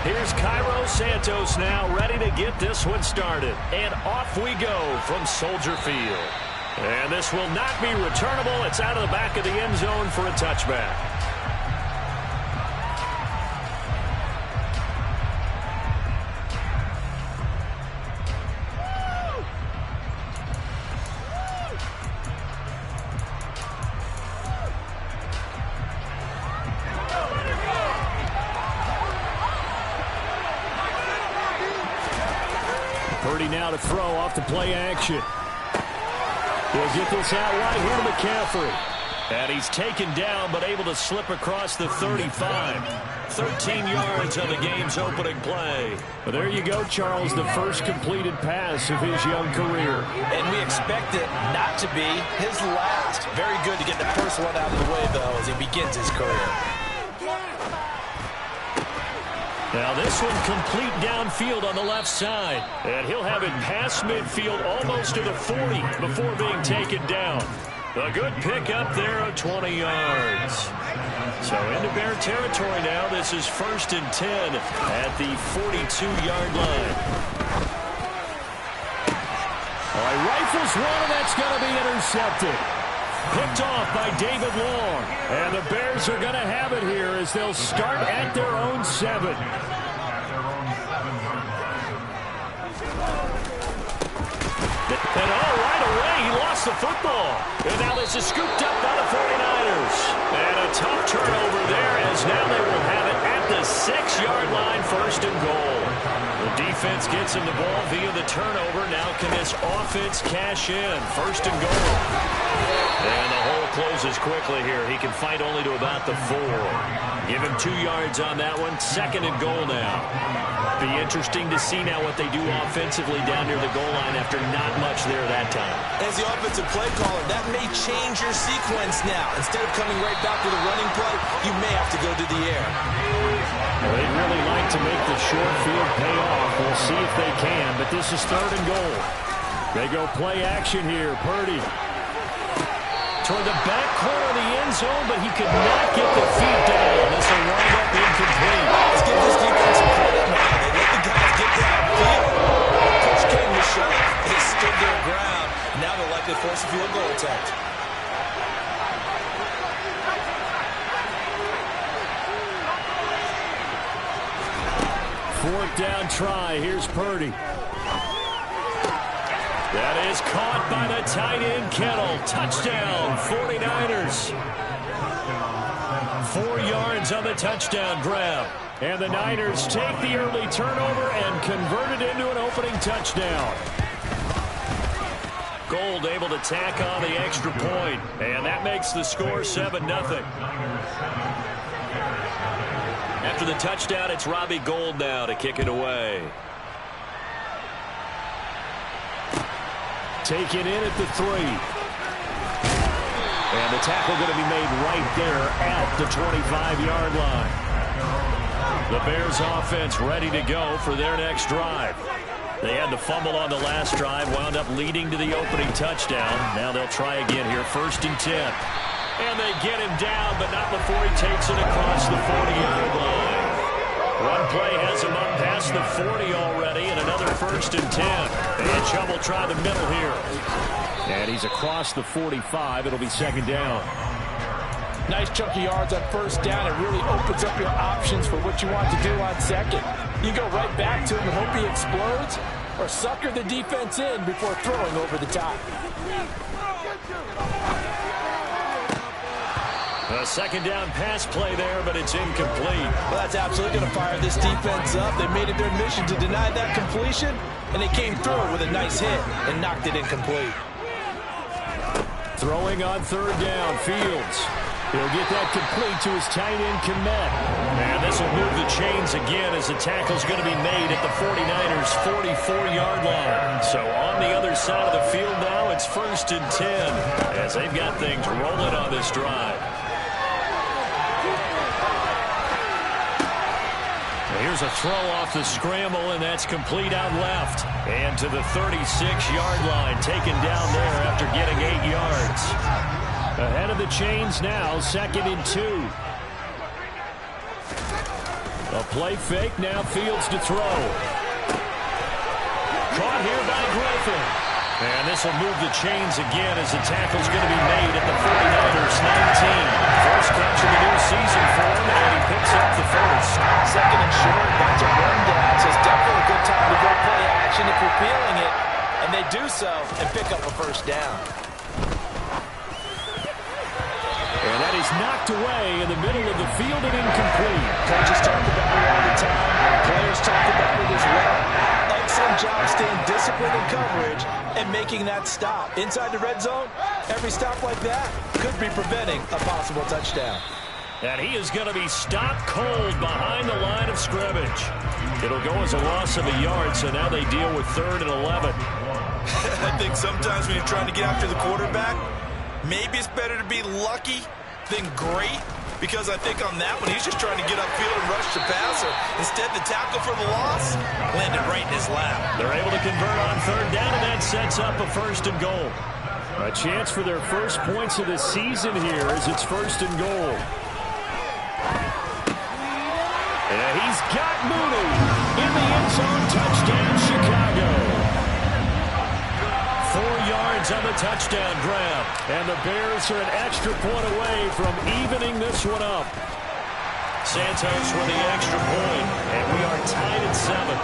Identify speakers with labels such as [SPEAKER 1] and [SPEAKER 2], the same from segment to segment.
[SPEAKER 1] Here's Cairo Santos now ready to get this one started. And off we go from Soldier Field. And this will not be returnable. It's out of the back of the end zone for a touchback. Purdy now to throw off the play action. He'll get this out right here to McCaffrey. And he's taken down but able to slip across the 35. 13 yards on the game's opening play. Well, there you go, Charles, the first completed pass of his young career.
[SPEAKER 2] And we expect it not to be his last. Very good to get the first one out of the way, though, as he begins his career.
[SPEAKER 1] Now this one complete downfield on the left side. And he'll have it past midfield almost to the 40 before being taken down. A good pick up there of 20 yards. So into Bear territory now. This is 1st and 10 at the 42-yard line. All right, rifles one, and that's going to be intercepted. Picked off by David Long. And the Bears are going to have it here as they'll start at their own 7. And right away, he lost the football. And now this is scooped up by the 49ers. And a tough turnover there as now they will have it at the 6-yard line, 1st and goal. The defense gets him the ball via the turnover. Now can this offense cash in? 1st and goal. And the hole closes quickly here. He can fight only to about the 4. Give him 2 yards on that one. 2nd and goal now. Be interesting to see now what they do offensively down near the goal line after not much there that time.
[SPEAKER 2] As the offensive play caller, that may change your sequence now. Instead of coming right back to the running play, you may have to go to the air.
[SPEAKER 1] Well, they'd really like to make the short field pay off. We'll see if they can, but this is 3rd and goal. They go play action here. Purdy toward the back corner of the end zone, but he could not get the feet down. This will wind up incomplete.
[SPEAKER 2] Let's give this defense some credit now. They let the guys get downfield. Push came to shove. They stood their ground. Now they'll likely force a field goal attempt.
[SPEAKER 1] Fourth down try. Here's Purdy. That is caught by the tight end, Kittle. Touchdown, 49ers. 4 yards on the touchdown grab. And the Niners take the early turnover and convert it into an opening touchdown. Gold able to tack on the extra point. And that makes the score 7-0. After the touchdown, it's Robbie Gould now to kick it away. Taken in at the 3. And the tackle going to be made right there at the 25-yard line. The Bears offense ready to go for their next drive. They had the fumble on the last drive, wound up leading to the opening touchdown. Now they'll try again here, 1st and 10. And they get him down, but not before he takes it across the 40-yard line. One play has him up past the 40 already, and another 1st and 10. And Chubb will try the middle here. And he's across the 45. It'll be 2nd down.
[SPEAKER 3] Nice chunky yards on 1st down. It really opens up your options for what you want to do on 2nd. You go right back to him and hope he explodes, or sucker the defense in before throwing over the top.
[SPEAKER 1] A 2nd down pass play there, but it's incomplete.
[SPEAKER 2] Well, that's absolutely going to fire this defense up. They made it their mission to deny that completion, and they came through with a nice hit and knocked it incomplete.
[SPEAKER 1] Throwing on 3rd down, Fields. He'll get that complete to his tight end, Kmet. And this will move the chains again as the tackle's going to be made at the 49ers' 44-yard line. So on the other side of the field now, it's 1st and 10 as they've got things rolling on this drive. Here's a throw off the scramble, and that's complete out left. And to the 36-yard line, taken down there after getting 8 yards. Ahead of the chains now, 2nd and 2. A play fake, now Fields to throw. Caught here by Griffin. And this will move the chains again as the tackle's going to be made at the 49ers 19. First catch of the new season for him, and he picks up the first.
[SPEAKER 3] Second and short, that's a rundown. So it's definitely a good time to go play action if you're feeling it. And they do so and pick up a first down.
[SPEAKER 1] And that is knocked away in the middle of the field and incomplete.
[SPEAKER 3] Coaches talk about it all the time. Players talk about it as well. Excellent job staying disciplined in coverage and making that stop. Inside the red zone, every stop like that could be preventing a possible touchdown.
[SPEAKER 1] And he is going to be stopped cold behind the line of scrimmage. It'll go as a loss of a yard, so now they deal with 3rd and 11.
[SPEAKER 2] I think sometimes when you're trying to get after the quarterback, maybe it's better to be lucky than great, because I think on that one, he's just trying to get upfield and rush the passer. Instead, the tackle for the loss landed right in his lap.
[SPEAKER 1] They're able to convert on 3rd down, and that sets up a 1st and goal. A chance for their first points of the season here as it's 1st and goal. And he's got Mooney in the end zone. Touchdown, Chicago. 4 yards on the touchdown grab. And the Bears are an extra point away from evening this one up. Santos with the extra point, and we are tied at 7.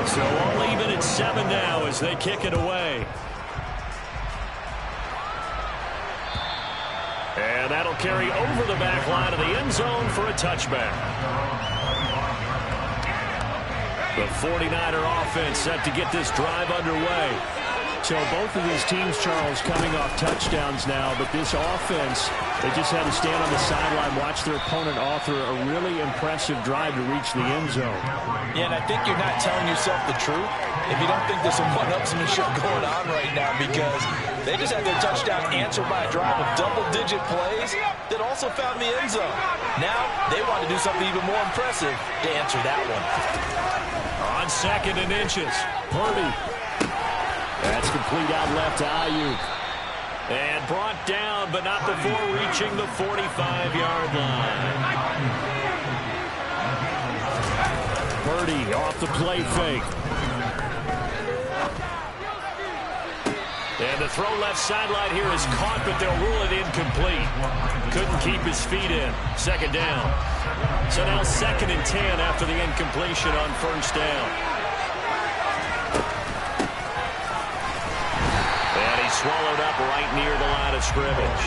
[SPEAKER 1] So all even at 7 now as they kick it away. And that'll carry over the back line of the end zone for a touchback. The 49er offense set to get this drive underway. So both of these teams, Charles, coming off touchdowns now, but this offense, they just had to stand on the sideline, watch their opponent author a really impressive drive to reach the end zone.
[SPEAKER 3] Yeah, and I think you're not telling yourself the truth if you don't think there's some one-upsmanship going on right now, because they just had their touchdown answered by a drive of double-digit plays that also found the end zone. Now they want to do something even more impressive to answer that one.
[SPEAKER 1] On 2nd and inches, Purdy. That's complete out left to Ayuk. And brought down, but not before reaching the 45-yard line. Purdy off the play fake. And the throw left sideline here is caught, but they'll rule it incomplete. Couldn't keep his feet in. 2nd down. So now 2nd and 10 after the incompletion on 1st down. And he's swallowed up right near the line of scrimmage.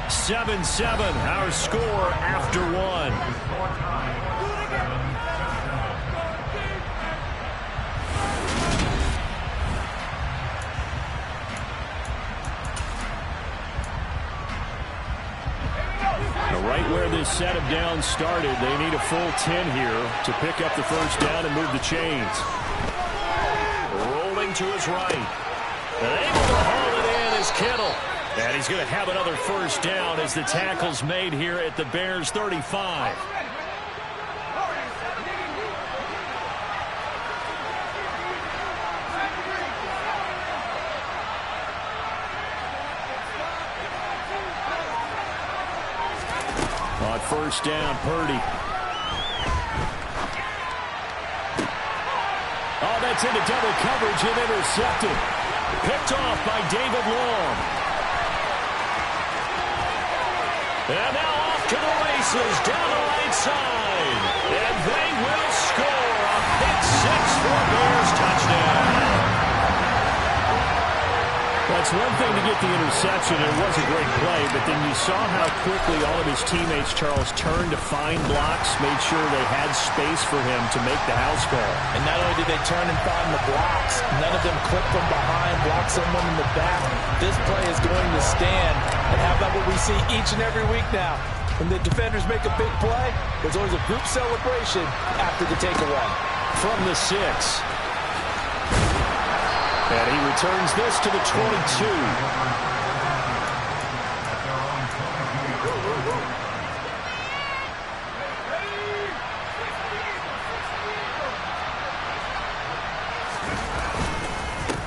[SPEAKER 1] (7-7) our score after 1. Right where this set of downs started, they need a full 10 here to pick up the 1st down and move the chains. Rolling to his right. And able to haul it in is Kittle. And he's going to have another 1st down as the tackle's made here at the Bears 35. On 1st down, Purdy. Oh, that's into double coverage and intercepted. Picked off by David Long. And now off to the races down the right side. And they will score a pick 6 for Bears touchdown. That's one thing to get the interception, and it was a great play, but then you saw how quickly all of his teammates, Charles, turned to find blocks, made sure they had space for him to make the house call.
[SPEAKER 3] And not only did they turn and find the blocks, none of them clipped from behind, blocked someone in the back. This play is going to stand. And how about what we see each and every week now? When the defenders make a big play, there's always a group celebration after the takeaway.
[SPEAKER 1] From the 6. And he returns this to the 22.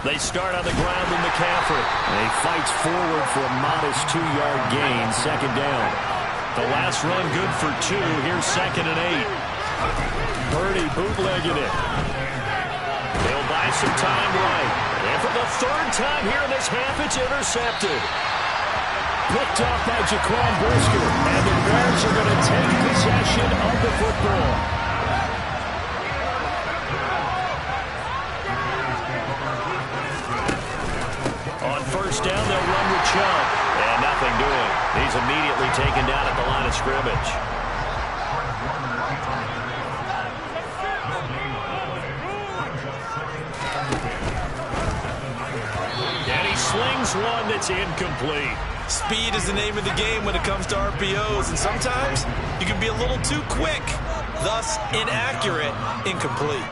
[SPEAKER 1] They start on the ground with McCaffrey. And he fights forward for a modest 2-yard gain, second down. The last run good for 2. Here's 2nd and 8. Purdy bootlegging it. They'll buy some time right. And for the 3rd time here in this half, it's intercepted. Picked off by Jaquan Brisker. And the Bears are going to take possession of the football. On 1st down, they'll run with Chubb. And nothing doing. He's immediately taken down at the line of scrimmage. And he slings one that's incomplete.
[SPEAKER 2] Speed is the name of the game when it comes to RPOs, and sometimes you can be a little too quick, thus inaccurate, incomplete.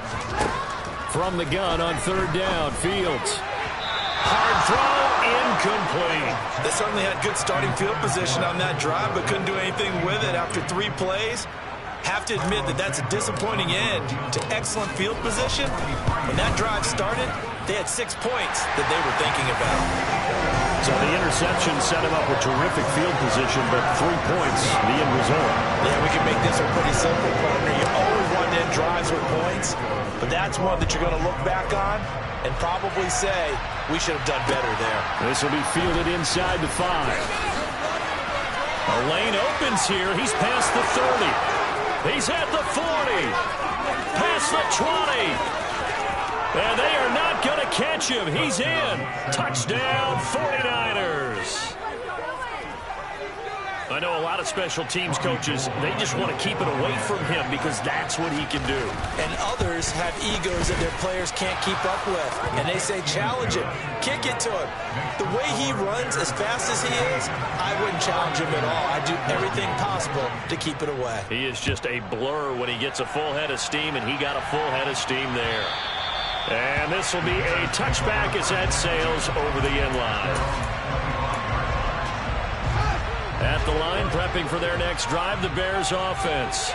[SPEAKER 1] From the gun on 3rd down, Fields. Hard throw, incomplete.
[SPEAKER 2] They certainly had good starting field position on that drive, but couldn't do anything with it after 3 plays. Have to admit that that's a disappointing end to excellent field position. When that drive started, they had 6 points that they were thinking about.
[SPEAKER 1] So the interception set him up with terrific field position, but 3 points, the end result.
[SPEAKER 2] Yeah, we can make this one pretty simple, partner. You always want to end drives with points, but that's one that you're going to look back on and probably say, we should have done better there.
[SPEAKER 1] This will be fielded inside the 5. A lane opens here. He's past the 30. He's at the 40. Past the 20. And they are not going to catch him. He's in. Touchdown, 49ers. I know a lot of special teams coaches, they just want to keep it away from him because that's what he can do.
[SPEAKER 2] And others have egos that their players can't keep up with. And they say, challenge him. Kick it to him. The way he runs as fast as he is, I wouldn't challenge him at all. I'd do everything possible to keep it away.
[SPEAKER 1] He is just a blur when he gets a full head of steam, and he got a full head of steam there. And this will be a touchback as that sails over the end line. At the line, prepping for their next drive, the Bears offense.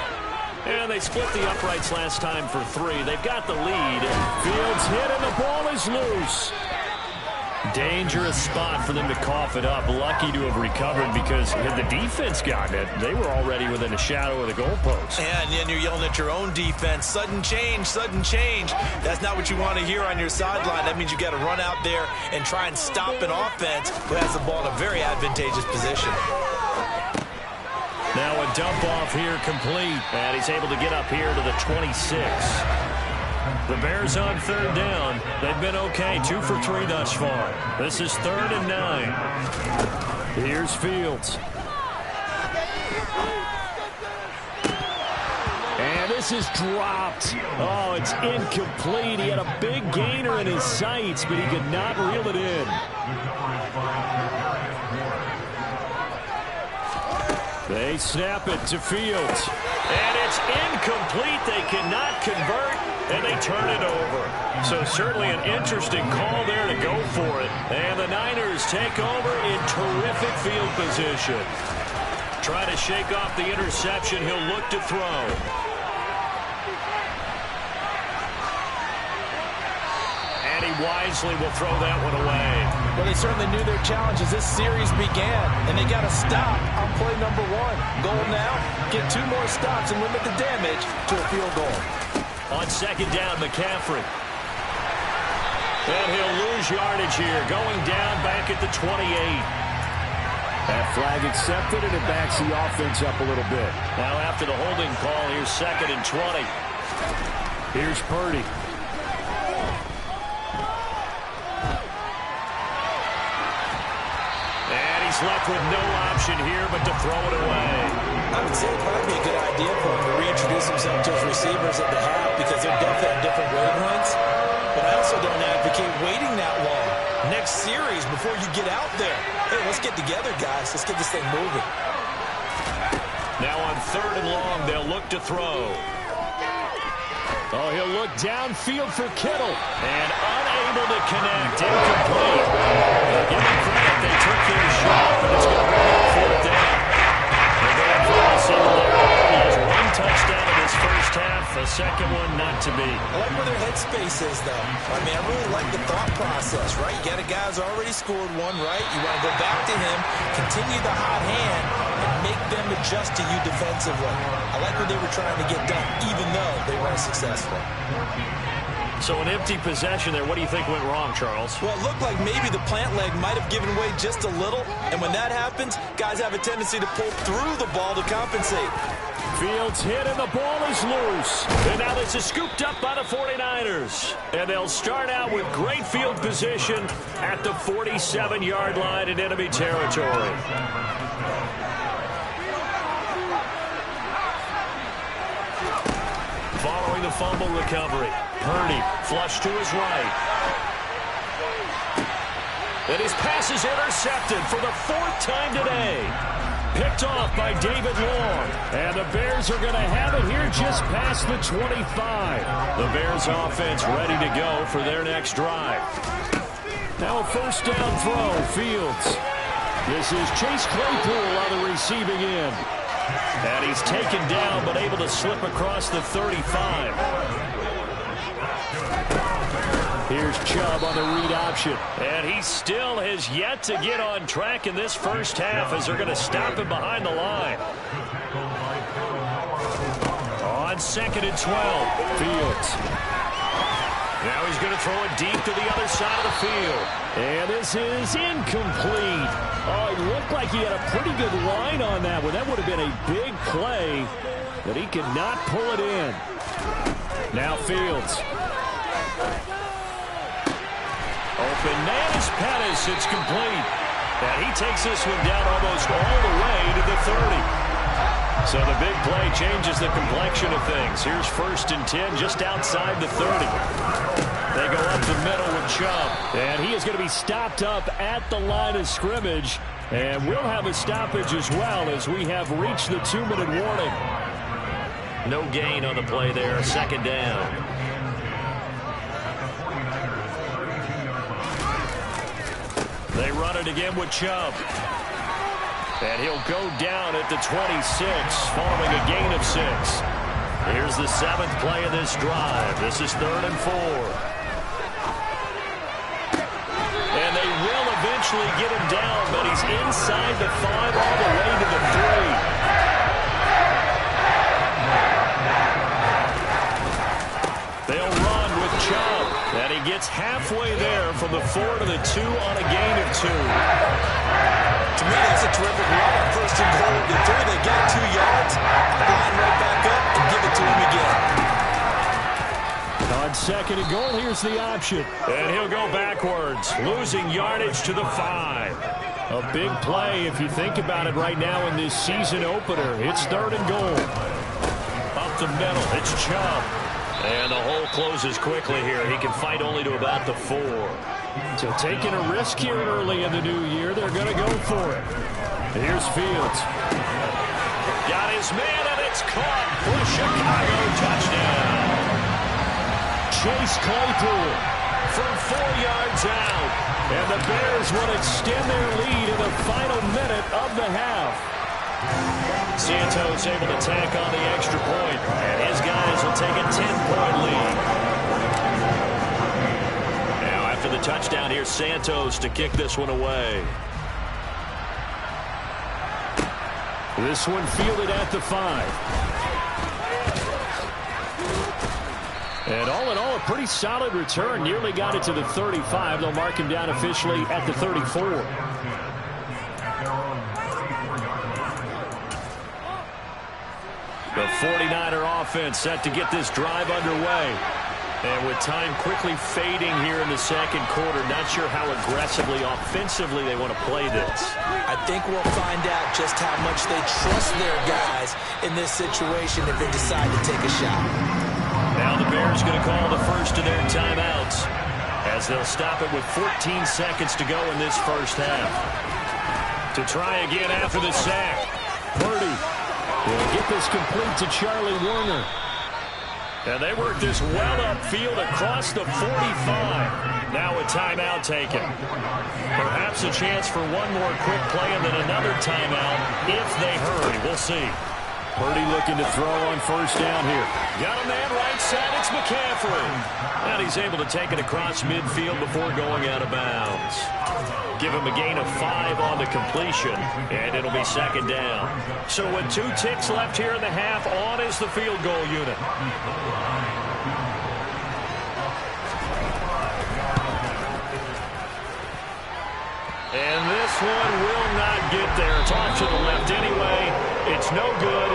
[SPEAKER 1] And they split the uprights last time for 3. They've got the lead. Fields hit, and the ball is loose. Dangerous spot for them to cough it up. Lucky to have recovered because had the defense gotten it, they were already within a shadow of the goalpost.
[SPEAKER 2] And then you're yelling at your own defense. Sudden change, sudden change. That's not what you want to hear on your sideline. That means you got to run out there and try and stop an offense who has the ball in a very advantageous position.
[SPEAKER 1] Now a dump off here complete. And he's able to get up here to the 26. The Bears on 3rd down. They've been okay, 2 for 3 thus far. This is 3rd and 9. Here's Fields. And this is dropped. Oh, it's incomplete. He had a big gainer in his sights, but he could not reel it in. They snap it to Fields. And it's incomplete. They cannot convert, and they turn it over. So certainly an interesting call there to go for it. And the Niners take over in terrific field position. Trying to shake off the interception. He'll look to throw. And he wisely will throw that one away.
[SPEAKER 3] Well, they certainly knew their challenge as this series began, and they got to stop on play number 1. Goal now, get 2 more stops and limit the damage to a field goal.
[SPEAKER 1] On 2nd down, McCaffrey. And he'll lose yardage here, going down back at the 28. That flag accepted, and it backs the offense up a little bit. Now after the holding call, here's 2nd and 20. Here's Purdy. And he's left with no option here but to throw it away.
[SPEAKER 2] I would say it'd probably be a good idea for him to reintroduce himself to his receivers at the half because they're definitely on different wavelengths. But I also don't advocate waiting that long. Next series before you get out there. Hey, let's get together, guys. Let's get this thing moving.
[SPEAKER 1] Now on 3rd and long, they'll look to throw. Oh, he'll look downfield for Kittle. And unable to connect. Incomplete. Give them credit. They took their shot, but it's going to be 4th down. They're going for the receiver there. He has 1 touchdown in his first half, a second one not to be.
[SPEAKER 2] I like where their headspace is, though. I mean, I really like the thought process, right? You got a guy who's already scored one, right? You want to go back to him, continue the hot hand, and make them adjust to you defensively. I like what they were trying to get done, even though they weren't successful.
[SPEAKER 1] So an empty possession there. What do you think went wrong, Charles?
[SPEAKER 2] Well, it looked like maybe the plant leg might have given way just a little, and when that happens, guys have a tendency to pull through the ball to compensate.
[SPEAKER 1] Fields hit and the ball is loose. And now this is scooped up by the 49ers. And they'll start out with great field position at the 47-yard line in enemy territory. Following the fumble recovery, Purdy flush to his right. And his pass is intercepted for the fourth time today. Picked off by David Long. And the Bears are going to have it here just past the 25. The Bears offense ready to go for their next drive. Now a first down throw, Fields. This is Chase Claypool on the receiving end. And he's taken down but able to slip across the 35. Here's Chubb on the read option. And he still has yet to get on track in this first half as they're going to stop him behind the line. On 2nd and 12, Fields. Now he's going to throw it deep to the other side of the field. And this is incomplete. Oh, it looked like he had a pretty good line on that one. That would have been a big play, but he could not pull it in. Now Fields. Open man is Pettis. It's complete. And he takes this one down almost all the way to the 30. So the big play changes the complexion of things. Here's 1st and 10 just outside the 30. They go up the middle with Chubb. And he is going to be stopped up at the line of scrimmage. And we'll have a stoppage as well as we have reached the 2-minute warning. No gain on the play there. 2nd down. They run it again with Chubb. And he'll go down at the 26 following a gain of 6. Here's the 7th play of this drive. This is 3rd and 4. And they will eventually get him down, but he's inside the 5 all the way to the 3. They'll run with Chubb. And he gets halfway there from the 4 to the 2 on a gain of 2. To me, that's a terrific run on 1st and goal. The 3, they get 2 yards, line right back up, and give it to him again. On 2nd and goal, here's the option. And he'll go backwards, losing yardage to the 5. A big play if you think about it right now in this season opener. It's 3rd and goal. Up the middle, it's Chubb. And the hole closes quickly here. He can fight only to about the 4. So taking a risk here early in the new year, they're going to go for it. Here's Fields. Got his man, and it's caught for Chicago. Touchdown. Chase Claypool from 4 yards out. And the Bears will extend their lead in the final minute of the half. Santos able to tack on the extra point, and his guys will take a 10-point lead. Now after the touchdown, here's Santos to kick this one away. This one fielded at the 5. And all in all, a pretty solid return. Nearly got it to the 35. They'll mark him down officially at the 34. The 49er offense set to get this drive underway. And with time quickly fading here in the 2nd quarter, not sure how aggressively, offensively they want to play this.
[SPEAKER 2] I think we'll find out just how much they trust their guys in this situation if they decide to take a shot.
[SPEAKER 1] Now the Bears going to call the first of their timeouts as they'll stop it with 14 seconds to go in this first half. To try again after the sack, Purdy will get this complete to Charlie Warner. And they work this well upfield across the 45. Now a timeout taken. Perhaps a chance for one more quick play and then another timeout if they hurry. We'll see. Purdy looking to throw on first down here. Got a man right side. It's McCaffrey. And he's able to take it across midfield before going out of bounds. Give him a gain of 5 on the completion, and it'll be second down. So with 2 ticks left here in the half, on is the field goal unit. And this one will not get there. It's off to the left anyway. It's no good.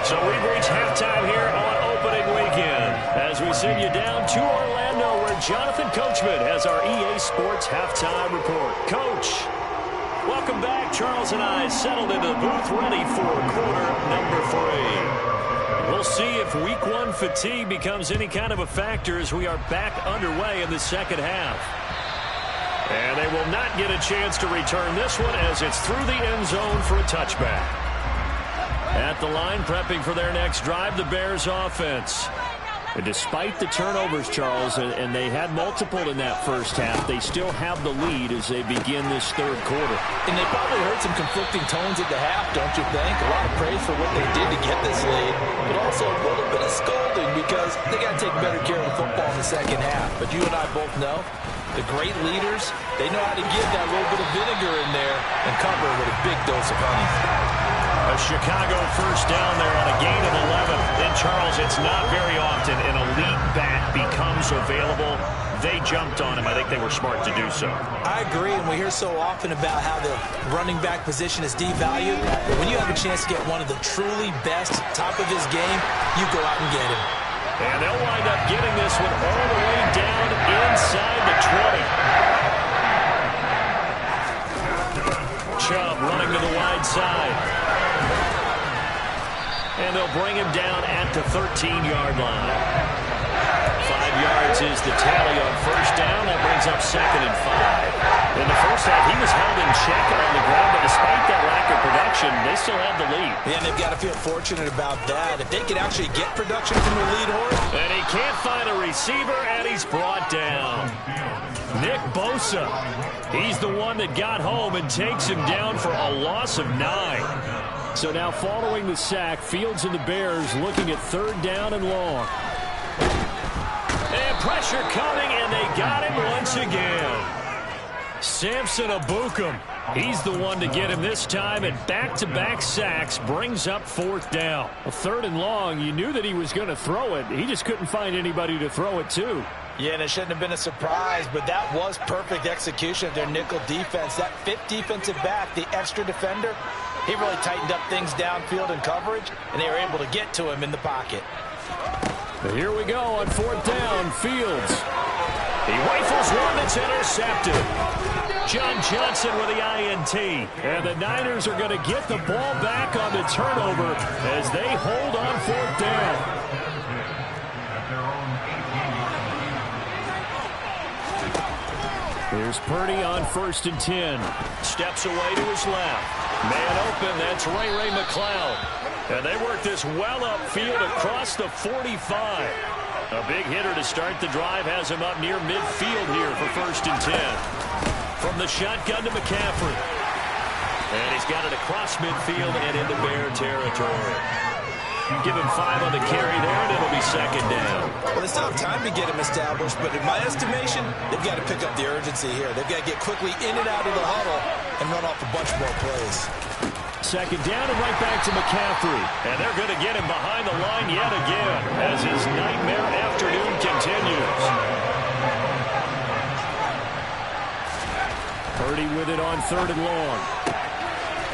[SPEAKER 1] So we've reached halftime here on opening weekend as we send you down to Orlando where Jonathan Coachman has our EA Sports halftime report. Coach, welcome back. Charles and I settled into the booth ready for quarter number 3. We'll see if week 1 fatigue becomes any kind of a factor as we are back underway in the second half. And they will not get a chance to return this one as it's through the end zone for a touchback. At the line, prepping for their next drive, the Bears offense. And despite the turnovers, Charles, and they had multiple in that first half, they still have the lead as they begin this third quarter.
[SPEAKER 3] And they probably heard some conflicting tones at the half, don't you think? A lot of praise for what they did to get this lead, but also a little bit of scolding because they got to take better care of the football in the second half. But you and I both know the great leaders, they know how to give that little bit of vinegar in there and cover with a big dose of honey.
[SPEAKER 1] A Chicago first down there on a gain of 11. And, Charles, it's not very often an elite back becomes available. They jumped on him. I think they were smart to do so.
[SPEAKER 4] I agree, and we hear so often about how the running back position is devalued. But when you have a chance to get one of the truly best, top of his game, you go out and get him.
[SPEAKER 1] And they'll wind up getting this one all the way down inside the 20. Chubb running to the wide side. And they'll bring him down at the 13-yard line. 5 yards is the tally on first down. That brings up 2nd and 5. In the first half, he was held in check on the ground, but despite that lack of production, they still have the lead.
[SPEAKER 4] Yeah, and they've got to feel fortunate about that. If they could actually get production from the lead horse.
[SPEAKER 1] And he can't find a receiver, and he's brought down. Nick Bosa. He's the one that got home and takes him down for a loss of 9. So now following the sack, Fields and the Bears looking at 3rd down and long. And pressure coming, and they got him once again. Samson Ebukam. He's the one to get him this time, and back-to-back sacks brings up 4th down. A 3rd and long, you knew that he was going to throw it. He just couldn't find anybody to throw it to.
[SPEAKER 4] Yeah, and it shouldn't have been a surprise, but that was perfect execution of their nickel defense. That 5th defensive back, the extra defender, he really tightened up things downfield in coverage, and they were able to get to him in the pocket.
[SPEAKER 1] Here we go on 4th down. Fields. He rifles one that's intercepted. John Johnson with the INT. And the Niners are going to get the ball back on the turnover as they hold on 4th down. Here's Purdy on 1st and 10. Steps away to his left. Man open, that's Ray McCloud. And they work this well upfield across the 45. A big hitter to start the drive has him up near midfield here for 1st and 10. From the shotgun to McCaffrey. And he's got it across midfield and into Bear territory. Give him 5 on the carry there, and it'll be 2nd down.
[SPEAKER 4] Well, they still have time to get him established, but in my estimation, they've got to pick up the urgency here. They've got to get quickly in and out of the huddle and run off a bunch more plays.
[SPEAKER 1] 2nd down and right back to McCaffrey. And they're going to get him behind the line yet again as his nightmare afternoon continues. Purdy with it on 3rd and long.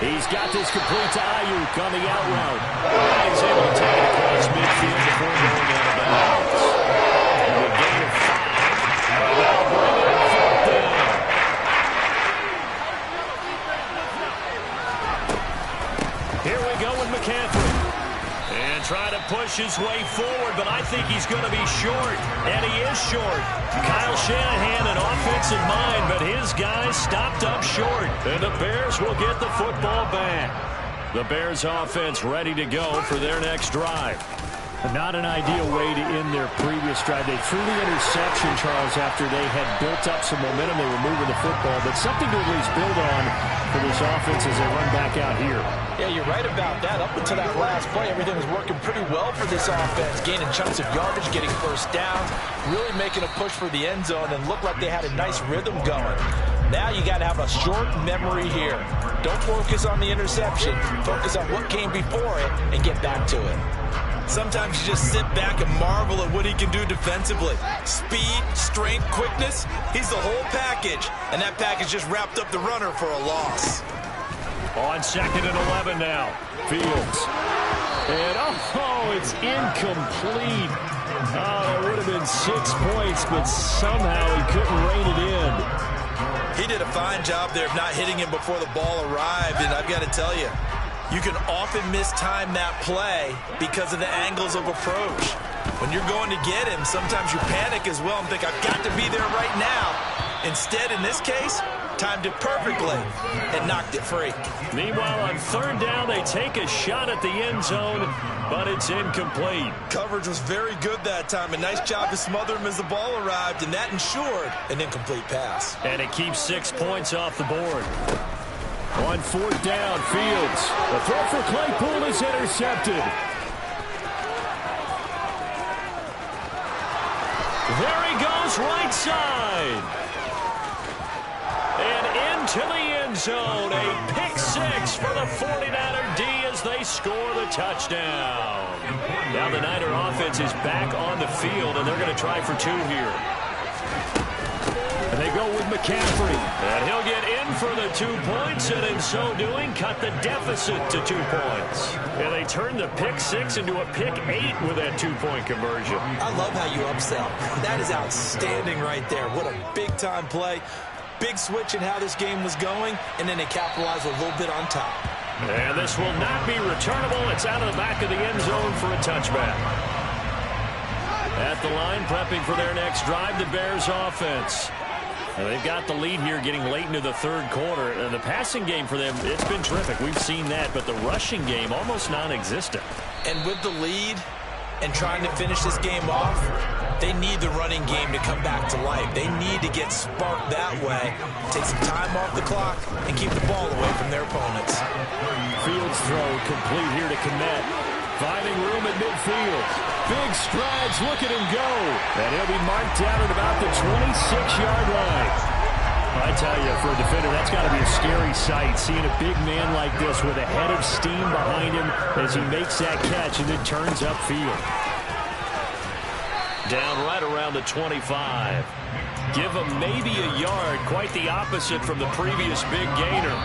[SPEAKER 1] He's got this complete to Ayuk on the out route. And he's able to take it across midfield before going out of bounds. And a gain of 5. And that'll bring it up 4th down. Here we go with McCaffrey. And trying to push his way forward, but I think he's going to be short. And he is short. Kyle Shanahan, an offensive mind, but his guys stopped up short. And the Bears will get the football back. The Bears offense ready to go for their next drive. Not an ideal way to end their previous drive. They threw the interception, Charles, after they had built up some momentum. They were moving the football, but something to at least build on for this offense as they run back out here.
[SPEAKER 4] Yeah, you're right about that. Up until that last play, everything was working pretty well for this offense, gaining chunks of yardage, getting first downs, really making a push for the end zone, and looked like they had a nice rhythm going. Now you got to have a short memory here. Don't focus on the interception. Focus on what came before it and get back to it.
[SPEAKER 2] Sometimes you just sit back and marvel at what he can do defensively. Speed, strength, quickness, he's the whole package. And that package just wrapped up the runner for a loss.
[SPEAKER 1] On 2nd and 11 now. Fields. And, it's incomplete. It would have been 6 points, but somehow he couldn't rein it in.
[SPEAKER 2] He did a fine job there of not hitting him before the ball arrived, and I've got to tell you, you can often mistime that play because of the angles of approach. When you're going to get him, sometimes you panic as well and think, I've got to be there right now. Instead, in this case, timed it perfectly and knocked it free.
[SPEAKER 1] Meanwhile, on 3rd down, they take a shot at the end zone, but it's incomplete.
[SPEAKER 2] Coverage was very good that time. A nice job to smother him as the ball arrived, and that ensured an incomplete pass.
[SPEAKER 1] And it keeps 6 points off the board. On 4th down, Fields. The throw for Claypool is intercepted. There he goes, right side. And into the end zone. A pick 6 for the 49er D as they score the touchdown. Now the Niner offense is back on the field, and they're going to try for 2 here. And they go with McCaffrey. And he'll get in for the 2 points, and in so doing, cut the deficit to 2 points. And they turn the pick 6 into a pick 8 with that 2-point conversion.
[SPEAKER 2] I love how you upsell. That is outstanding right there. What a big-time play. Big switch in how this game was going, and then they capitalized a little bit on top.
[SPEAKER 1] And this will not be returnable. It's out of the back of the end zone for a touchback. At the line, prepping for their next drive, the Bears offense. Now they've got the lead here getting late into the 3rd quarter. And the passing game for them, it's been terrific. We've seen that, but the rushing game almost non-existent.
[SPEAKER 2] And with the lead and trying to finish this game off, they need the running game to come back to life. They need to get sparked that way, take some time off the clock, and keep the ball away from their opponents.
[SPEAKER 1] Fields throw complete here to Kmet. Finding room at midfield. Big strides, look at him go. And he'll be marked down at about the 26-yard line. I tell you, for a defender, that's got to be a scary sight, seeing a big man like this with a head of steam behind him as he makes that catch and then turns upfield. Down right around the 25. Give him maybe a yard, quite the opposite from the previous big gainer.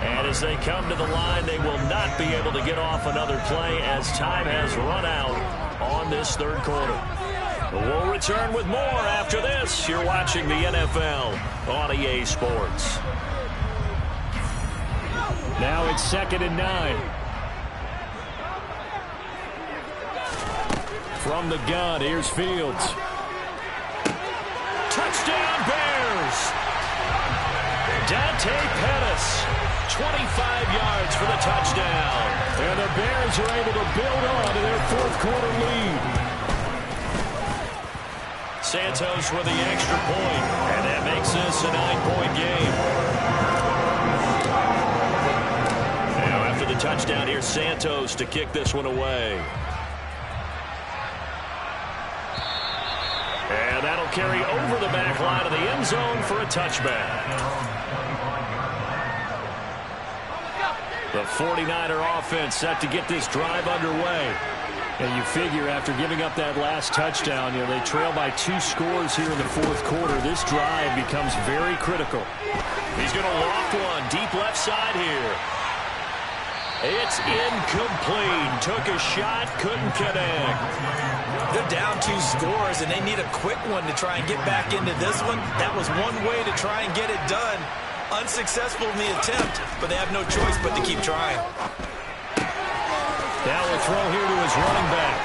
[SPEAKER 1] And as they come to the line, they will not be able to get off another play as time has run out on this 3rd quarter. We'll return with more after this. You're watching the NFL on EA Sports. Now it's 2nd and 9. From the gun, here's Fields. Touchdown, Bears! Dante Pettis, 25 yards for the touchdown. And the Bears are able to build on to their 4th quarter lead. Santos with the extra point, and that makes this a 9-point game. Now after the touchdown, here's Santos to kick this one away. And that'll carry over the back line of the end zone for a touchback. The 49er offense set to get this drive underway. And you figure after giving up that last touchdown, they trail by 2 scores here in the 4th quarter. This drive becomes very critical. He's going to loft one deep left side here. It's incomplete. Took a shot, couldn't connect.
[SPEAKER 2] They're down 2 scores, and they need a quick one to try and get back into this one. That was one way to try and get it done. Unsuccessful in the attempt, but they have no choice but to keep trying.
[SPEAKER 1] Now a throw here to his running back.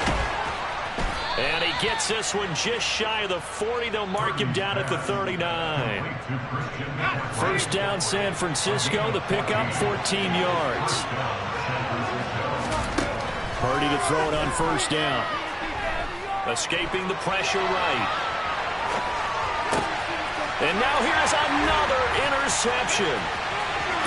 [SPEAKER 1] And he gets this one just shy of the 40. They'll mark him down at the 39. 1st down, San Francisco. The pickup, 14 yards. Purdy to throw it on first down. Escaping the pressure right. And now here's another interception.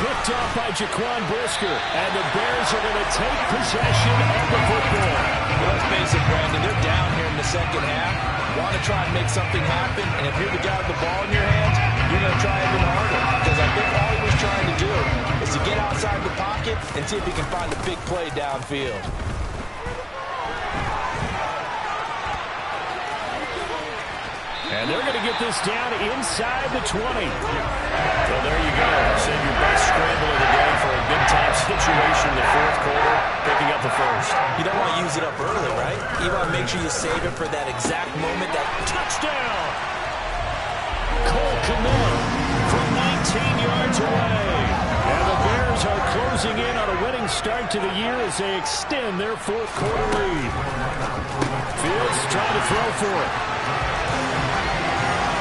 [SPEAKER 1] Picked off by Jaquan Brisker. And the Bears are going to take possession of the football.
[SPEAKER 4] Let's face it, Brandon, they're down here in the second half. Want to try and make something happen, and if you're the guy with the ball in your hands, you're going to try even harder. Because I think all he was trying to do is to get outside the pocket and see if he can find a big play downfield.
[SPEAKER 1] And they're going to get this down inside the 20. Well, there you go. Send your best scramble of the day for a big-time situation in the fourth quarter, picking up the first.
[SPEAKER 4] You don't want to use it up early, right? You want to make sure you save it for that exact moment. That
[SPEAKER 1] touchdown! Cole Kmet from 19 yards away. And the Bears are closing in on a winning start to the year as they extend their fourth quarter lead. Fields trying to throw for it.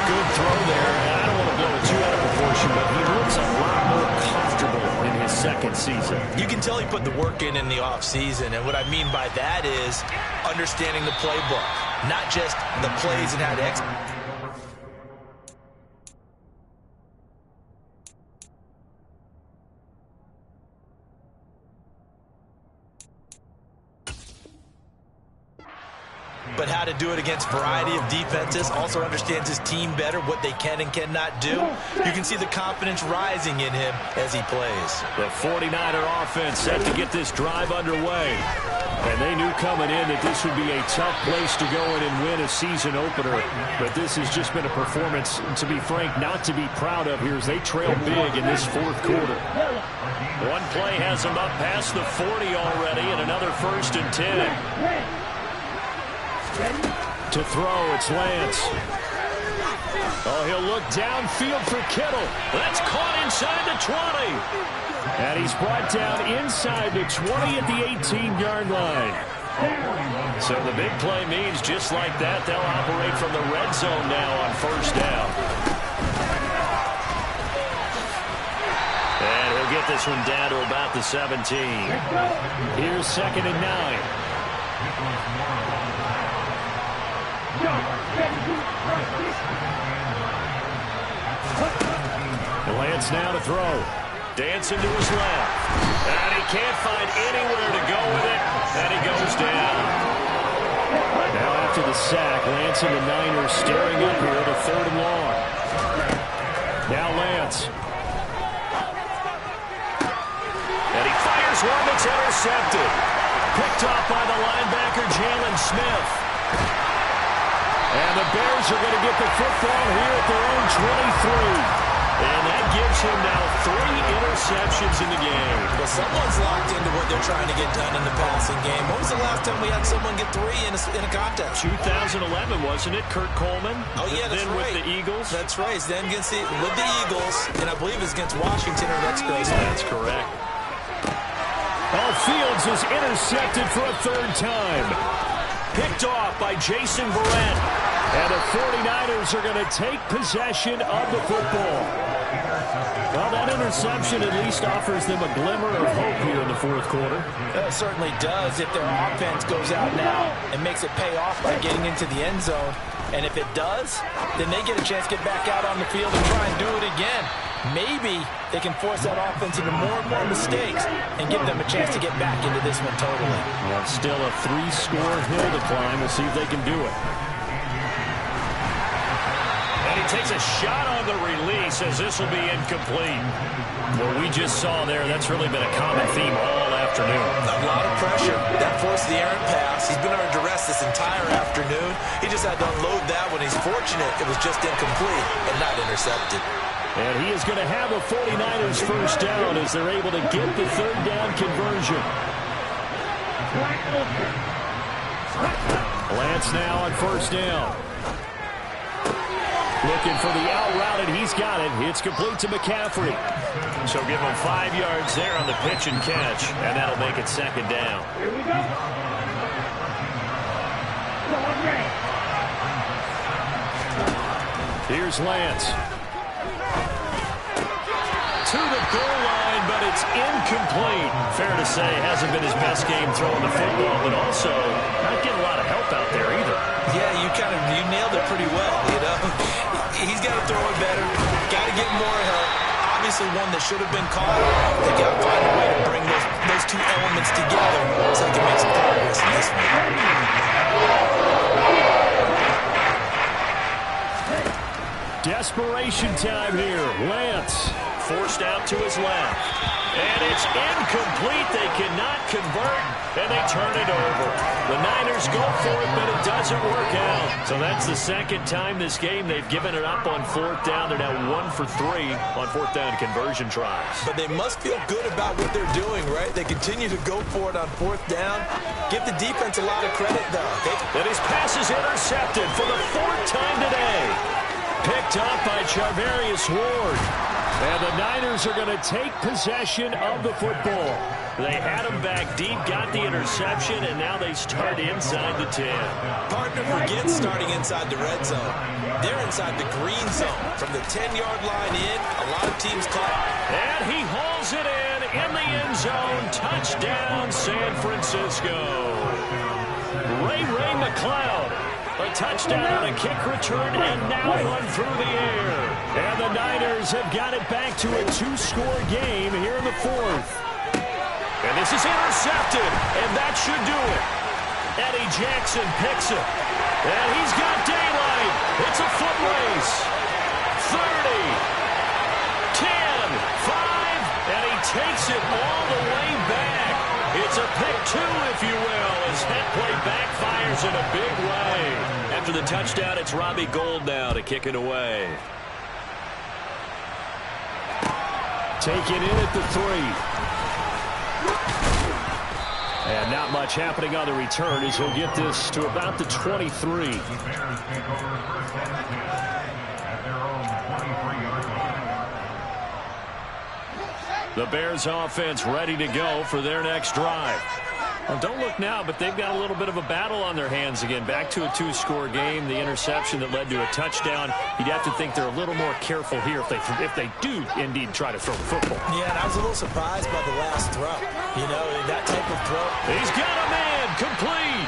[SPEAKER 1] Good throw there. I don't want to blow it too out of proportion, but he looks a lot more comfortable in his second season.
[SPEAKER 4] You can tell he put the work in the offseason, and what I mean by that is understanding the playbook, not just the plays and how to execute. But how to do it against a variety of defenses, also understands his team better, what they can and cannot do. You can see the confidence rising in him as he plays.
[SPEAKER 1] The 49er offense set to get this drive underway. And they knew coming in that this would be a tough place to go in and win a season opener. But this has just been a performance, to be frank, not to be proud of here as they trail big in this fourth quarter. One play has them up past the 40 already, and another 1st and 10. To throw, it's Lance. Oh, he'll look downfield for Kittle. That's caught inside the 20. And he's brought down inside the 20 at the 18-yard line. So the big play means just like that, they'll operate from the red zone now on first down. And he'll get this one down to about the 17. Here's 2nd and 9. Lance now to throw. Dancing to his left. And he can't find anywhere to go with it. And he goes down. Now after the sack, Lance and the Niners staring up here to 3rd and long. Now Lance. And he fires one that's intercepted. Picked off by the linebacker, Jalen Smith. And the Bears are going to get the football here at their own 23. And that gives him now 3 interceptions in the game.
[SPEAKER 4] Well, someone's locked into what they're trying to get done in the passing game. When was the last time we had someone get 3 in a contest?
[SPEAKER 1] 2011, wasn't it? Kurt Coleman?
[SPEAKER 4] Oh, yeah, that's
[SPEAKER 1] then
[SPEAKER 4] right.
[SPEAKER 1] With the Eagles?
[SPEAKER 4] That's right. Then with the Eagles, and I believe it's against Washington or Redskins.
[SPEAKER 1] That's correct. Oh, Fields is intercepted for a 3rd time. Picked off by Jason Verrett. And the 49ers are going to take possession of the football. Well, that interception at least offers them a glimmer of hope here in the fourth quarter.
[SPEAKER 4] It certainly does if their offense goes out now and makes it pay off by getting into the end zone. And if it does, then they get a chance to get back out on the field and try and do it again. Maybe they can force that offense into more and more mistakes and give them a chance to get back into this one totally.
[SPEAKER 1] Well, still a 3-score hill to climb. We'll see if they can do it. And he takes a shot on the release as this will be incomplete. What we just saw there, that's really been a common theme all afternoon.
[SPEAKER 4] A lot of pressure. That forced the errant pass. He's been under duress this entire afternoon. He just had to unload that one. He's fortunate it was just incomplete and not intercepted.
[SPEAKER 1] And he is going to have a 49ers first down as they're able to get the 3rd down conversion. Lance now on first down. Looking for the out route, and he's got it. It's complete to McCaffrey. So give him 5 yards there on the pitch and catch, and that'll make it 2nd down.
[SPEAKER 5] Here we go.
[SPEAKER 1] Here's Lance. To the goal line, but it's incomplete. Fair to say, hasn't been his best game throwing the football, but also not getting a lot of help out there either.
[SPEAKER 2] Yeah, you nailed it pretty well, you know. He's got to throw it better, got to get more help. Obviously one that should have been caught. They got to find a way to bring those two elements together so they can make some progress in this one.
[SPEAKER 1] Desperation time here. Lance forced out to his left. And it's incomplete. They cannot convert, and they turn it over. The Niners go for it, but it doesn't work out. So that's the second time this game they've given it up on fourth down. They're now 1 for 3 on fourth down conversion tries.
[SPEAKER 2] But they must feel good about what they're doing, right? They continue to go for it on fourth down. Give the defense a lot of credit, though.
[SPEAKER 1] And his pass is intercepted for the fourth time today. Picked up by Charvarius Ward. And the Niners are going to take possession of the football. They had him back deep, got the interception, and now they start inside the 10.
[SPEAKER 2] Partner forgets starting inside the red zone. They're inside the green zone. From the 10-yard line in, a lot of teams call.
[SPEAKER 1] And he hauls it in the end zone. Touchdown, San Francisco. Ray McCloud. A touchdown on a kick return and now run through the air. And the Niners have got it back to a 2-score game here in the fourth. And this is intercepted, and that should do it. Eddie Jackson picks it. And he's got daylight. It's a foot race. 30, 10, 5, and he takes it all the way back. It's a pick 2, if you will, as that play backfires in a big way. After the touchdown, it's Robbie Gould now to kick it away. Take it in at the 3. And not much happening on the return as he'll get this to about the 23. The Bears offense ready to go for their next drive. Well, don't look now, but they've got a little bit of a battle on their hands again. Back to a 2-score game. The interception that led to a touchdown. You'd have to think they're a little more careful here if they do indeed try to throw the football.
[SPEAKER 2] Yeah, and I was a little surprised by the last throw. You know, that type of throw.
[SPEAKER 1] He's got a man complete.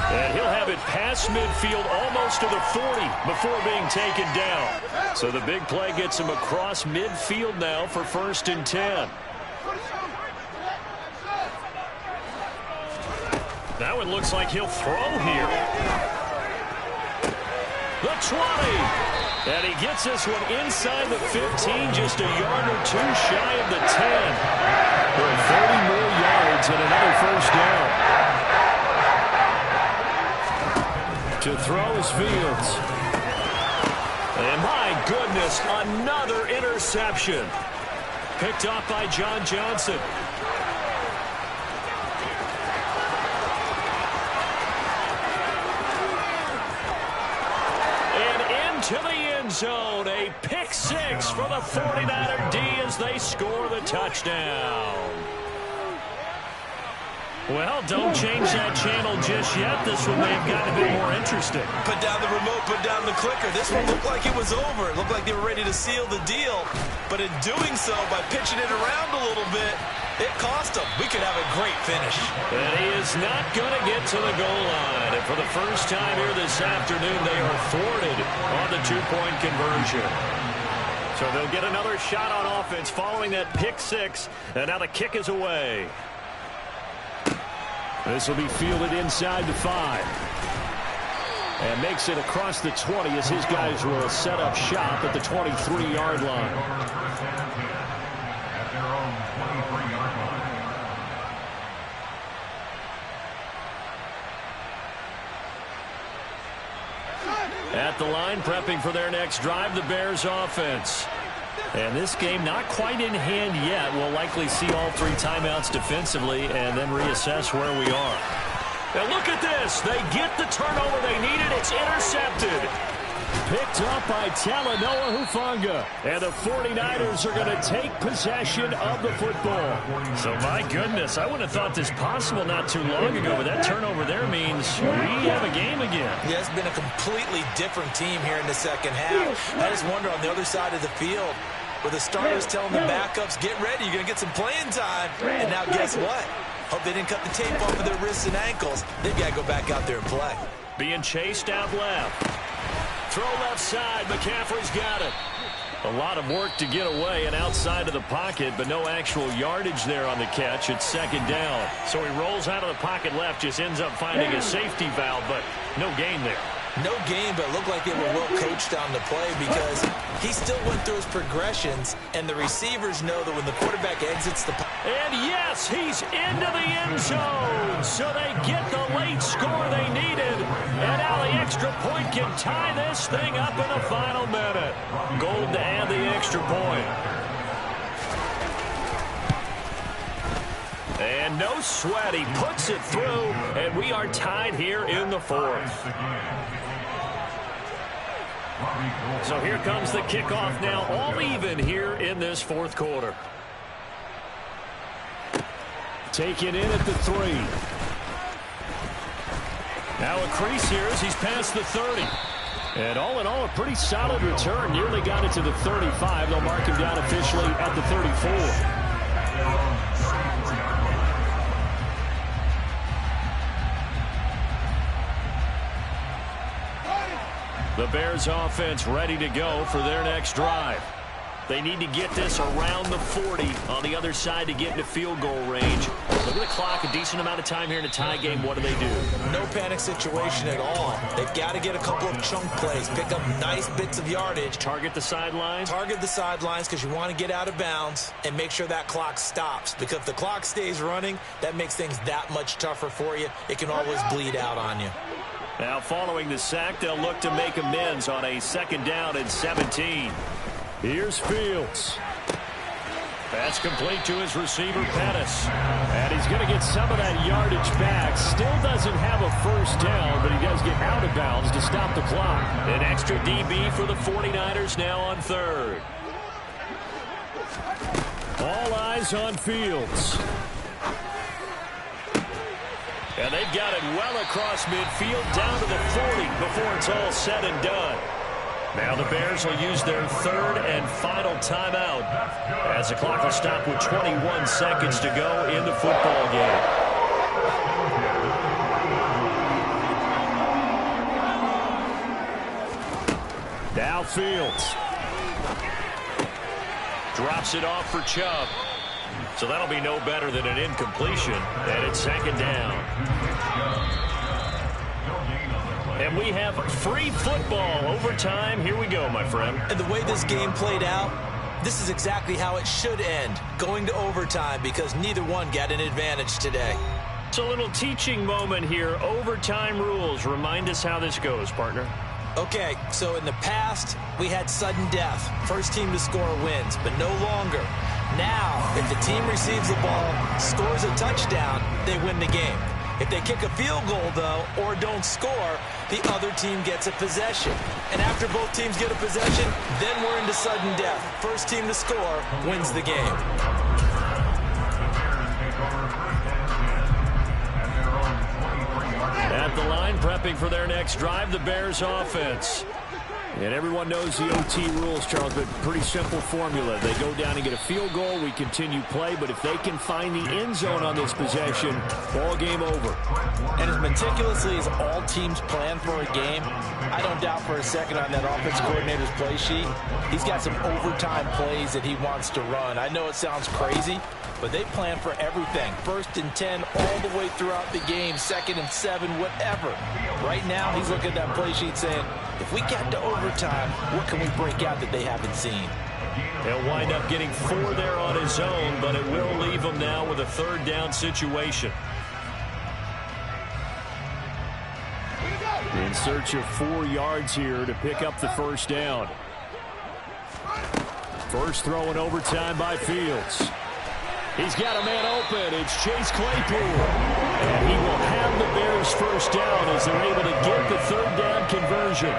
[SPEAKER 1] And he'll have it past midfield almost to the 40 before being taken down. So the big play gets him across midfield now for 1st and 10. Now it looks like he'll throw here. The 20. And he gets this one inside the 15, just a yard or 2 shy of the 10. For 30 more yards and another 1st down. To throw is Fields. And my goodness, another interception. Picked off by John Johnson. And into the end zone. A pick 6 for the 49er D as they score the touchdown. Well, don't change that channel just yet. This one may have gotten a bit more interesting.
[SPEAKER 2] Put down the remote, put down the clicker. This one looked like it was over. It looked like they were ready to seal the deal. But in doing so, by pitching it around a little bit, it cost them. We could have a great finish.
[SPEAKER 1] And he is not going to get to the goal line. And for the first time here this afternoon, they are thwarted on the 2-point conversion. So they'll get another shot on offense following that pick 6. And now the kick is away. This will be fielded inside the 5. And makes it across the 20 as his guys will set up shop at the 23-yard line. At the line, prepping for their next drive, the Bears offense. And this game not quite in hand yet. We'll likely see all 3 timeouts defensively and then reassess where we are. Now look at this. They get the turnover they needed. It's intercepted. Picked up by Talanoa Hufanga. And the 49ers are going to take possession of the football. So, my goodness, I wouldn't have thought this possible not too long ago, but that turnover there means we have a game again.
[SPEAKER 2] Yeah, it's been a completely different team here in the second half. I just wonder on the other side of the field, where the starters telling the backups, get ready, you're going to get some playing time. And now guess what? Hope they didn't cut the tape off of their wrists and ankles. They've got to go back out there and play.
[SPEAKER 1] Being chased out left. Throw left side. McCaffrey's got it. A lot of work to get away and outside of the pocket, but no actual yardage there on the catch. It's second down. So he rolls out of the pocket left, just ends up finding a safety valve, but no gain there.
[SPEAKER 2] No gain, but it looked like they were well coached on the play because he still went through his progressions, and the receivers know that when the quarterback exits the pocket.
[SPEAKER 1] And yes, he's into the end zone. So they get the late score they needed. And now the extra point can tie this thing up in the final minute. Gold to add the extra point. And no sweat. He puts it through, and we are tied here in the fourth. So here comes the kickoff now, all even here in this fourth quarter. Taken in at the 3. Now a crease here as he's past the 30. And all in all, a pretty solid return. Nearly got it to the 35. They'll mark him down officially at the 34. The Bears offense ready to go for their next drive. They need to get this around the 40 on the other side to get into field goal range. Look at the clock, a decent amount of time here in a tie game. What do they do?
[SPEAKER 2] No panic situation at all. They've got to get a couple of chunk plays, pick up nice bits of yardage.
[SPEAKER 1] Target the sidelines?
[SPEAKER 2] Target the sidelines because you want to get out of bounds and make sure that clock stops. Because if the clock stays running, that makes things that much tougher for you. It can always bleed out on you.
[SPEAKER 1] Now following the sack, they'll look to make amends on a second down and 17. Here's Fields. That's complete to his receiver, Pettis. And he's going to get some of that yardage back. Still doesn't have a first down, but he does get out of bounds to stop the clock. An extra DB for the 49ers now on third. All eyes on Fields. And they've got it well across midfield down to the 40 before it's all said and done. Now the Bears will use their third and final timeout as the clock will stop with 21 seconds to go in the football game. Now Fields. Drops it off for Chubb. So that'll be no better than an incompletion, and it's second down. And we have free football overtime. Here we go, my friend.
[SPEAKER 2] And the way this game played out, this is exactly how it should end, going to overtime because neither one got an advantage today.
[SPEAKER 1] It's a little teaching moment here. Overtime rules. Remind us how this goes, partner.
[SPEAKER 2] Okay, so in the past, we had sudden death. First team to score wins, but no longer. Now, if the team receives the ball, scores a touchdown, they win the game. If they kick a field goal, though, or don't score, the other team gets a possession. And after both teams get a possession, then we're into sudden death. First team to score wins the game.
[SPEAKER 1] At the line, prepping for their next drive, the Bears offense. And everyone knows the OT rules, Charles, but pretty simple formula. They go down and get a field goal, we continue play, but if they can find the end zone on this possession, ball game over.
[SPEAKER 4] And as meticulously as all teams plan for a game, I don't doubt for a second on that offense coordinator's play sheet, he's got some overtime plays that he wants to run. I know it sounds crazy, but they plan for everything. 1st and 10 all the way throughout the game, 2nd and 7, whatever. Right now, he's looking at that play sheet saying, if we get to overtime, what can we break out that they haven't seen?
[SPEAKER 1] He'll wind up getting 4 there on his own, but it will leave him now with a third down situation. In search of 4 yards here to pick up the first down. First throw in overtime by Fields. He's got a man open. It's Chase Claypool. And he will have the Bears first down as they're able to get the third down conversion.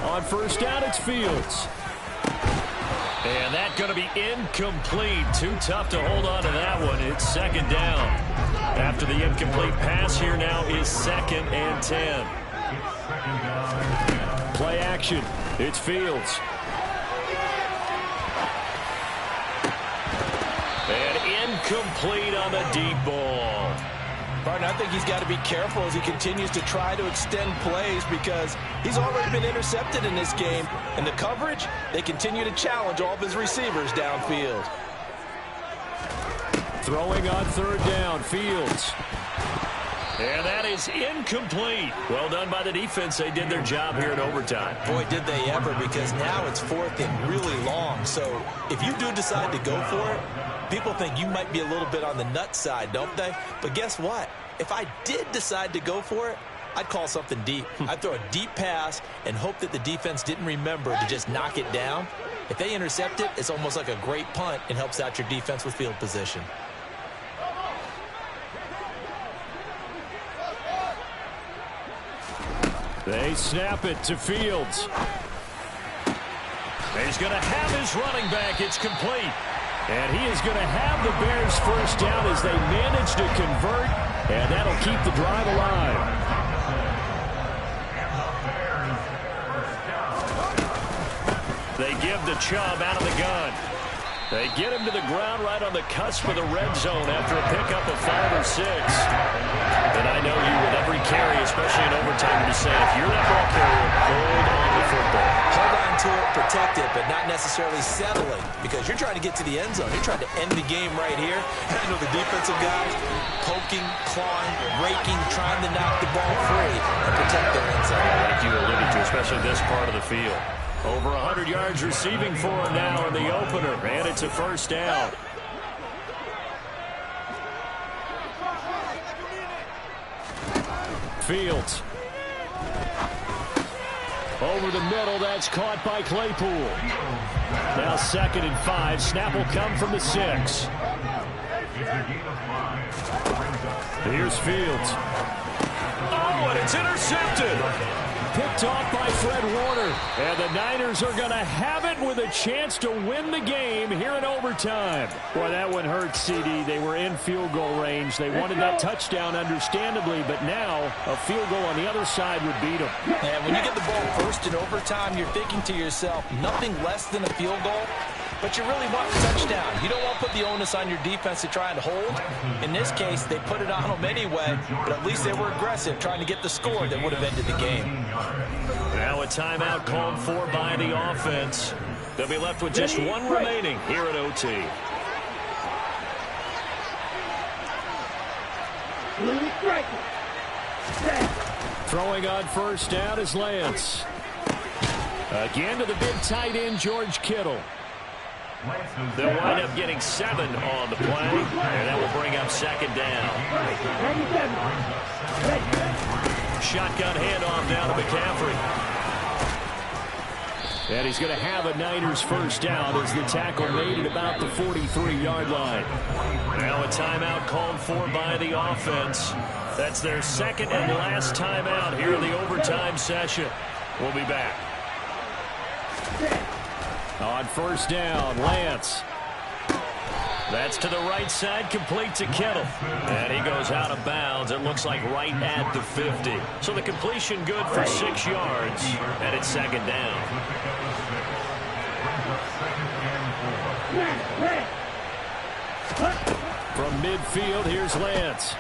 [SPEAKER 1] On first down, it's Fields. And that's going to be incomplete. Too tough to hold on to that one. It's second down. After the incomplete pass, here now is 2nd and 10. Play action. It's Fields. And incomplete on the deep ball.
[SPEAKER 4] Partner, I think he's got to be careful as he continues to try to extend plays because he's already been intercepted in this game. And the coverage, they continue to challenge all of his receivers downfield.
[SPEAKER 1] Throwing on 3rd down, Fields. And that is incomplete. Well done by the defense. They did their job here in overtime.
[SPEAKER 4] Boy, did they ever, because now it's 4th and really long. So if you do decide to go for it, people think you might be a little bit on the nut side, don't they? But guess what? If I did decide to go for it, I'd call something deep. I'd throw a deep pass and hope that the defense didn't remember to just knock it down. If they intercept it, it's almost like a great punt and helps out your defense with field position.
[SPEAKER 1] They snap it to Fields. He's going to have his running back. It's complete. And he is going to have the Bears first down as they manage to convert. And that'll keep the drive alive. They give the Chubb out of the gun. They get him to the ground right on the cusp of the red zone after a pickup of 5 or 6. And I know you with every carry, especially in overtime, to say if you're that ball carrier, hold on to football.
[SPEAKER 4] Hold on to it, protect it, but not necessarily settling because you're trying to get to the end zone. You're trying to end the game right here. And I know the defensive guys poking, clawing, raking, trying to knock the ball free and protect their end zone.
[SPEAKER 1] Like you alluded to, especially this part of the field. Over 100 yards receiving for him now in the opener, and it's a first down. Fields. Over the middle, that's caught by Claypool. Now 2nd and 5. Snap will come from the 6. Here's Fields. Oh, and it's intercepted. Picked off by Fred Warner. And the Niners are going to have it with a chance to win the game here in overtime. Boy, that one hurt, CD. They were in field goal range. They wanted that touchdown, understandably, but now a field goal on the other side would beat them.
[SPEAKER 4] And when you get the ball first in overtime, you're thinking to yourself, nothing less than a field goal. But you really want a touchdown. You don't want to put the onus on your defense to try and hold. In this case, they put it on them anyway, but at least they were aggressive, trying to get the score that would have ended the game.
[SPEAKER 1] Now a timeout called for by the offense. They'll be left with just one remaining here at OT. Throwing on first down is Lance. Again to the big tight end, George Kittle. They'll wind up getting 7 on the play, and that will bring up 2nd down. Shotgun handoff down to McCaffrey. And he's going to have a Niners first down as the tackle made at about the 43-yard line. Now a timeout called for by the offense. That's their 2nd and last timeout here in the overtime session. We'll be back. On first down, Lance. That's to the right side, complete to Kittle. And he goes out of bounds. It looks like right at the 50. So the completion good for 6 yards, and it's 2nd down. From midfield, here's Lance.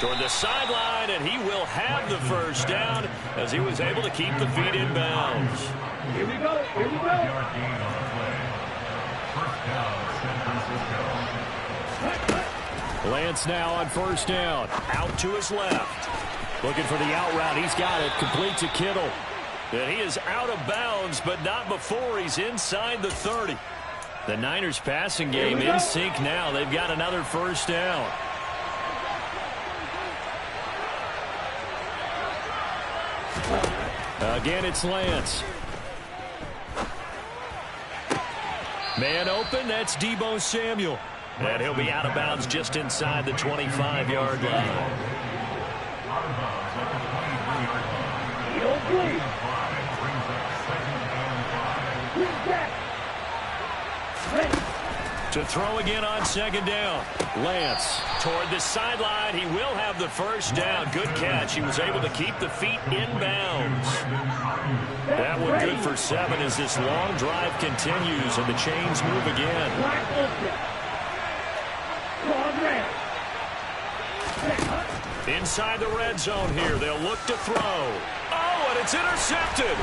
[SPEAKER 1] Toward the sideline, and he will have the first down as he was able to keep the feet in bounds.
[SPEAKER 5] Here we go. Here we go.
[SPEAKER 1] Lance now on first down. Out to his left. Looking for the out route. He's got it. Complete to Kittle. And he is out of bounds, but not before he's inside the 30. The Niners passing game in sync now. They've got another first down. Again, it's Lance. Man open, that's Deebo Samuel. And he'll be out of bounds just inside the 25-yard line. To throw again on second down. Lance toward the sideline. He will have the first down. Good catch. He was able to keep the feet in bounds. That one good for 7 as this long drive continues and the chains move again. Inside the red zone here. They'll look to throw. Oh, and it's intercepted.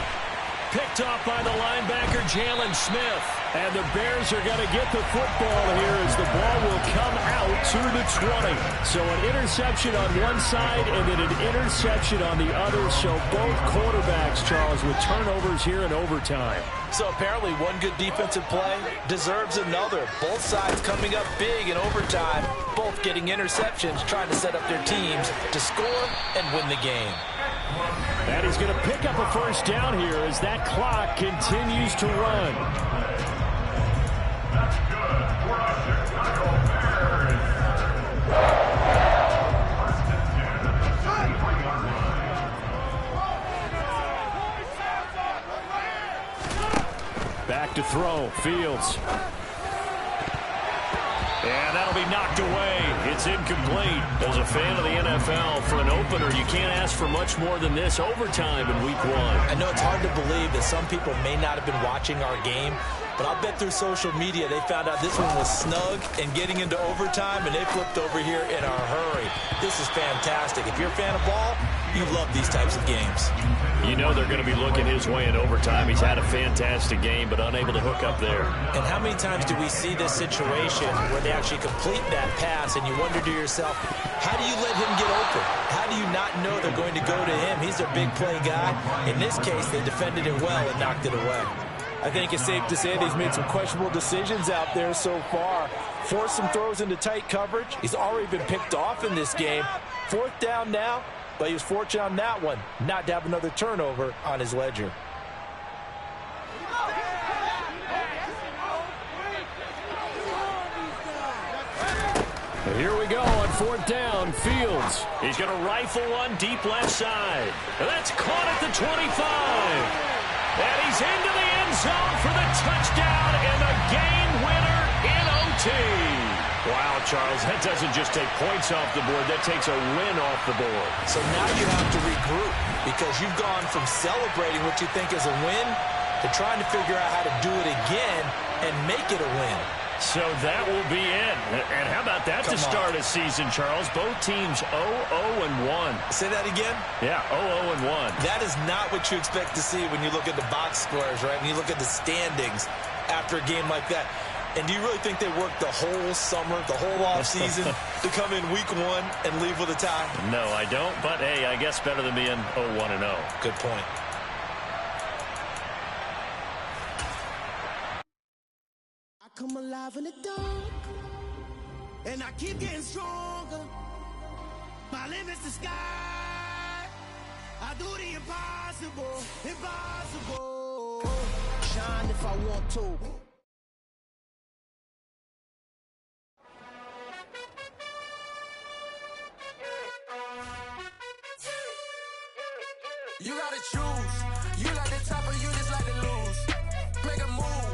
[SPEAKER 1] Picked off by the linebacker, Jalen Smith. And the Bears are going to get the football here as the ball will come out to the 20. So an interception on one side and then an interception on the other. So both quarterbacks, Charles, with turnovers here in overtime.
[SPEAKER 4] So apparently one good defensive play deserves another. Both sides coming up big in overtime. Both getting interceptions, trying to set up their teams to score and win the game.
[SPEAKER 1] And he's going to pick up a first down here as that clock continues to run.
[SPEAKER 5] That's good for the Chicago Bears.
[SPEAKER 1] Back to throw. Fields. And that'll be knocked away. It's incomplete. As a fan of the NFL, for an opener, you can't ask for much more than this. Overtime in week 1.
[SPEAKER 4] I know it's hard to believe that some people may not have been watching our game, but I'll bet through social media they found out this one was snug and getting into overtime, and they flipped over here in a hurry. This is fantastic. If you're a fan of ball, you love these types of games.
[SPEAKER 1] You know they're going to be looking his way in overtime. He's had a fantastic game, but unable to hook up there.
[SPEAKER 4] And how many times do we see this situation where they actually complete that pass, and you wonder to yourself, how do you let him get open? How do you not know they're going to go to him? He's their big play guy. In this case, they defended it well and knocked it away.
[SPEAKER 3] I think it's safe to say that he's made some questionable decisions out there so far. Forced some throws into tight coverage. He's already been picked off in this game. 4th down now, but he was fortunate on that one not to have another turnover on his ledger.
[SPEAKER 1] And here we go on 4th down. Fields. He's going to rifle one deep left side. And that's caught at the 25. And he's into the end zone for the touchdown and the game winner in OT. Wow, Charles, that doesn't just take points off the board. That takes a win off the board.
[SPEAKER 4] So now you have to regroup because you've gone from celebrating what you think is a win to trying to figure out how to do it again and make it a win.
[SPEAKER 1] So that will be it. And how about that to start a season, Charles? Both teams 0-0-1.
[SPEAKER 4] Say that again?
[SPEAKER 1] Yeah, 0-0-1.
[SPEAKER 4] That is not what you expect to see when you look at the box scores, right? When you look at the standings after a game like that. And do you really think they worked the whole summer, the whole offseason to come in week 1 and leave with a tie?
[SPEAKER 1] No, I don't. But, hey, I guess better than being 0-1-0.
[SPEAKER 4] Good point.
[SPEAKER 6] Come alive in the dark, and I keep getting stronger. My limit's the sky. I do the impossible, impossible. Shine if I want to. You gotta choose. You like the top or you just like to lose. Make a move.